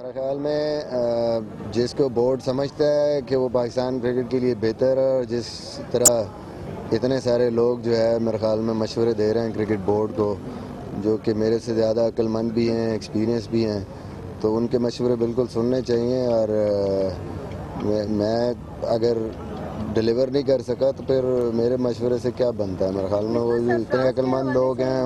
میرے خیال میں جس کو بورڈ سمجھتا ہے کہ وہ پاکستان کرکٹ کے لیے بہتر ہے، اور جس طرح اتنے سارے لوگ جو ہے میرے خیال میں مشورے دے رہے ہیں کرکٹ بورڈ کو، جو کہ میرے سے زیادہ عقل مند بھی ہیں، ایکسپیرینس بھی ہیں، تو ان کے مشورے بالکل سننے چاہیے۔ اور میں اگر ڈلیور نہیں کر سکا تو پھر میرے مشورے سے کیا بنتا ہے؟ میرے خیال میں وہ اتنے عقل مند لوگ ہیں،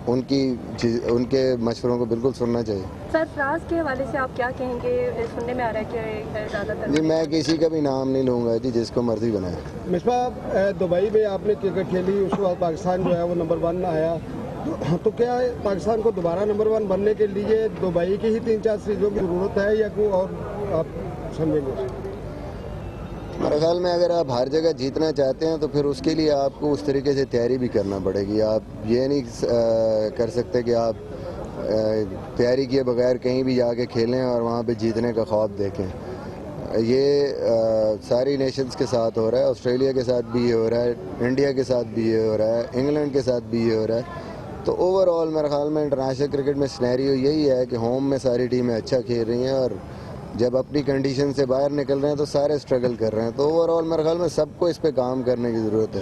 ان کے مشوروں کو بالکل سننا چاہیے۔ سرفراز کے حوالے سے آپ کیا کہیں گے؟ سننے میں آ رہا ہے کہ زیادہ تر جی میں کسی کا بھی نام نہیں لوں گا جی، جس کو مرضی بنائے۔ مصباح، دبئی میں آپ نے کرکٹ کھیلی، اس کے بعد پاکستان جو ہے وہ نمبر 1 آیا، تو کیا پاکستان کو دوبارہ نمبر 1 بننے کے لیے دبئی کی ہی 3-4 سیریزوں کی ضرورت ہے یا کوئی اور آپ سمجھیں گے؟ میرے خیال میں اگر آپ ہر جگہ جیتنا چاہتے ہیں تو پھر اس کے لیے آپ کو اس طریقے سے تیاری بھی کرنا پڑے گی۔ آپ یہ نہیں کر سکتے کہ آپ تیاری کیے بغیر کہیں بھی جا کے کھیلیں اور وہاں پہ جیتنے کا خواب دیکھیں۔ یہ ساری نیشنز کے ساتھ ہو رہا ہے، آسٹریلیا کے ساتھ بھی یہ ہو رہا ہے، انڈیا کے ساتھ بھی یہ ہو رہا ہے، انگلینڈ کے ساتھ بھی یہ ہو رہا ہے۔ تو اوور آل میرے خیال میں انٹرنیشنل کرکٹ میں سینیریو یہی ہے کہ ہوم میں ساری ٹیمیں اچھا کھیل رہی ہیں، اور جب اپنی کنڈیشن سے باہر نکل رہے ہیں تو سارے اسٹرگل کر رہے ہیں۔ تو اوور آل میرے خیال میں سب کو اس پہ کام کرنے کی ضرورت ہے۔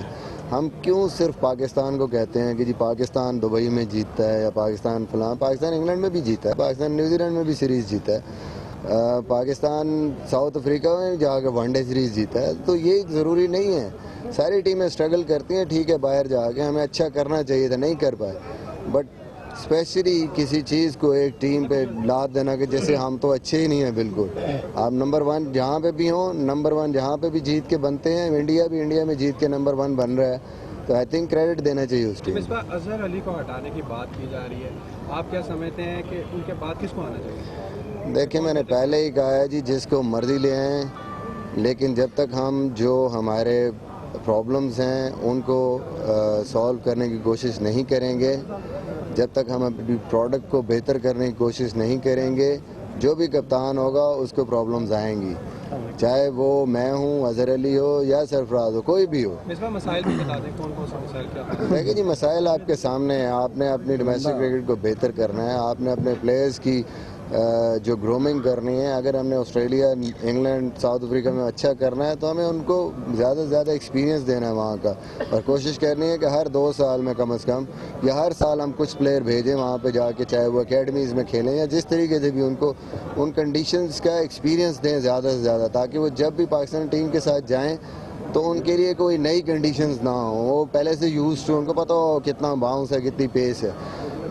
ہم کیوں صرف پاکستان کو کہتے ہیں کہ جی پاکستان دبئی میں جیتتا ہے یا پاکستان فلاں؟ پاکستان انگلینڈ میں بھی جیتا ہے، پاکستان نیوزی لینڈ میں بھی سیریز جیتا ہے، پاکستان ساؤتھ افریقہ میں جا کے ون ڈے سیریز جیتا ہے۔ تو یہ ضروری نہیں ہے، ساری ٹیمیں اسٹرگل کرتی ہیں، ٹھیک ہے باہر جا کے ہمیں اچھا کرنا چاہیے تھا، نہیں کر پائے، بٹ اسپیشلی کسی چیز کو ایک ٹیم پہ لاد دینا کہ جیسے ہم تو اچھے ہی نہیں ہیں بالکل۔ آپ نمبر 1 جہاں پہ بھی ہوں، نمبر 1 جہاں پہ بھی جیت کے بنتے ہیں، انڈیا بھی انڈیا میں جیت کے نمبر 1 بن رہا ہے، تو آئی تھنک کریڈٹ دینا چاہیے اس ٹیم کو۔ اظہر علی کو ہٹانے کی بات کی جا رہی ہے، آپ کیا سمجھتے ہیں کہ ان کے بعد کس کو آنا چاہیے؟ دیکھیں میں نے پہلے ہی کہا ہے جی، جس کو مرضی لے آئیں، لیکن جب تک ہم جو ہمارے پرابلمز ہیں ان کو سولو کرنے کی کوشش نہیں کریں گے، جب تک ہم اپنی پروڈکٹ کو بہتر کرنے کی کوشش نہیں کریں گے، جو بھی کپتان ہوگا اس کو پرابلمز آئیں گی، چاہے وہ میں ہوں، اظہر علی ہو یا سرفراز ہو، کوئی بھی ہو۔ مسائل بھی بتا دیں کون کون سے مسائل کیا ہیں؟ دیکھیں جی مسائل آپ کے سامنے ہیں، آپ نے اپنی ڈومیسٹک کرکٹ کو بہتر کرنا ہے، آپ نے اپنے پلیئرز کی جو گرومنگ کرنی ہے۔ اگر ہم نے آسٹریلیا، انگلینڈ، ساؤتھ افریقہ میں اچھا کرنا ہے تو ہمیں ان کو زیادہ سے زیادہ ایکسپیرینس دینا ہے وہاں کا، اور کوشش کرنی ہے کہ ہر 2 سال میں کم از کم یا ہر سال ہم کچھ پلیئر بھیجیں وہاں پہ جا کے، چاہے وہ اکیڈمیز میں کھیلیں یا جس طریقے سے بھی ان کو ان کنڈیشنز کا ایکسپیرینس دیں زیادہ سے زیادہ، تاکہ وہ جب بھی پاکستان ٹیم کے ساتھ جائیں تو ان کے لیے کوئی نئی کنڈیشنز نہ ہوں، وہ پہلے سے یوز ٹو، ان کو پتہ ہو کتنا باؤنس ہے، کتنی پیس ہے۔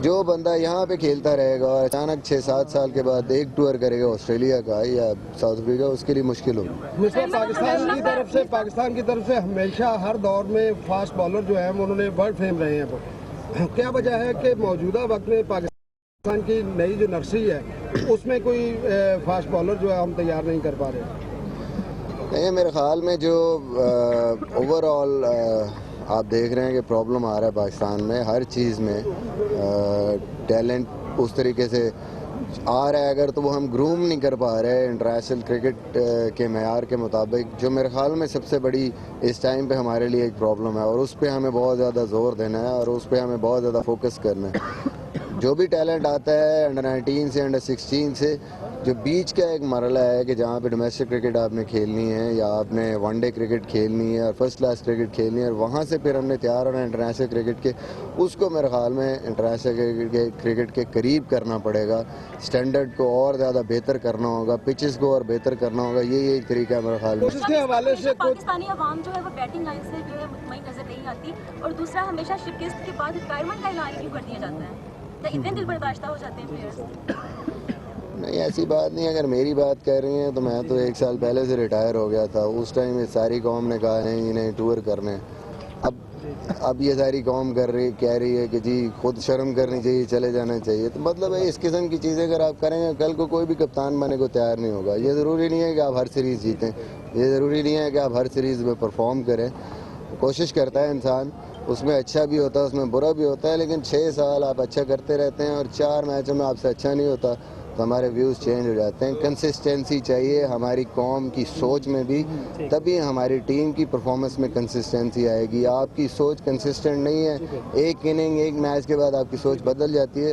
جو بندہ یہاں پہ کھیلتا رہے گا اور اچانک 6-7 سال کے بعد ایک ٹور کرے گا آسٹریلیا کا یا ساؤتھ افریقہ، اس کے لیے مشکل ہوگی۔ پاکستان کی طرف سے ہمیشہ ہر دور میں فاسٹ بالر جو ہیں انہوں نے ورلڈ فیم رہے ہیں، کیا وجہ ہے کہ موجودہ وقت میں پاکستان کی نئی جو نرسری ہے اس میں کوئی فاسٹ بالر جو ہے ہم تیار نہیں کر پا رہے؟ نہیں، میرے خیال میں جو اوور آل آپ دیکھ رہے ہیں کہ پرابلم آ رہا ہے پاکستان میں ہر چیز میں، ٹیلنٹ اس طریقے سے آ رہا ہے، اگر تو وہ ہم گروم نہیں کر پا رہے انٹرنیشنل کرکٹ کے معیار کے مطابق، جو میرے خیال میں سب سے بڑی اس ٹائم پہ ہمارے لیے ایک پرابلم ہے، اور اس پہ ہمیں بہت زیادہ زور دینا ہے اور اس پہ ہمیں بہت زیادہ فوکس کرنا ہے۔ جو بھی ٹیلنٹ آتا ہے انڈر 19 سے، انڈر 16 سے، جو بیچ کا ایک مرحلہ ہے کہ جہاں پہ ڈومیسٹک کرکٹ آپ نے کھیلنی ہے یا آپ نے ون ڈے کرکٹ کھیلنی ہے اور فرسٹ کلاس کرکٹ کھیلنی ہے، اور وہاں سے پھر ہم نے تیار ہونا ہے انٹرنیشنل کرکٹ کے، اس کو میرے خیال میں انٹرنیشنل کرکٹ کے قریب کرنا پڑے گا، سٹینڈرڈ کو اور زیادہ بہتر کرنا ہوگا، پچز کو اور بہتر کرنا ہوگا، یہ ایک طریقہ ہے میرے خیال میں۔ اس کے حوالے سے پاکستانی عوام جو ہے وہ بیٹنگ لائن سے جو ہے مطمئن نظر نہیں آتی، اور دوسرا ہمیشہ شکست کے بعد ریٹائرمنٹ کا اعلان کیوں کر دیا جاتا ہے؟ اتنے دل برداشتہ ہو جاتے ہیں پلیئرز؟ نہیں ایسی بات نہیں، اگر میری بات کر رہی ہیں تو میں تو 1 سال پہلے سے ریٹائر ہو گیا تھا، اس ٹائم یہ ساری قوم نے کہا ہے انہیں ٹور کرنے، اب یہ ساری قوم کہہ رہی ہے کہ جی خود شرم کرنی چاہیے، چلے جانا چاہیے، تو مطلب ہے اس قسم کی چیزیں اگر آپ کریں گے کل کو کوئی بھی کپتان بننے کو تیار نہیں ہوگا۔ یہ ضروری نہیں ہے کہ آپ ہر سیریز جیتیں، یہ ضروری نہیں ہے کہ آپ ہر سیریز میں پرفارم کریں، کوشش کرتا ہے انسان، اس میں اچھا بھی ہوتا ہے اس میں برا بھی ہوتا ہے، لیکن 6 سال آپ اچھا کرتے رہتے ہیں اور 4 میچوں میں آپ سے اچھا نہیں ہوتا تو ہمارے ویوز چینج ہو جاتے ہیں۔ کنسسٹنسی چاہیے ہماری قوم کی سوچ میں بھی، تبھی ہماری ٹیم کی پرفارمنس میں کنسسٹنسی آئے گی۔ آپ کی سوچ کنسسٹنٹ نہیں ہے، ایک اننگ ایک میچ کے بعد آپ کی سوچ بدل جاتی ہے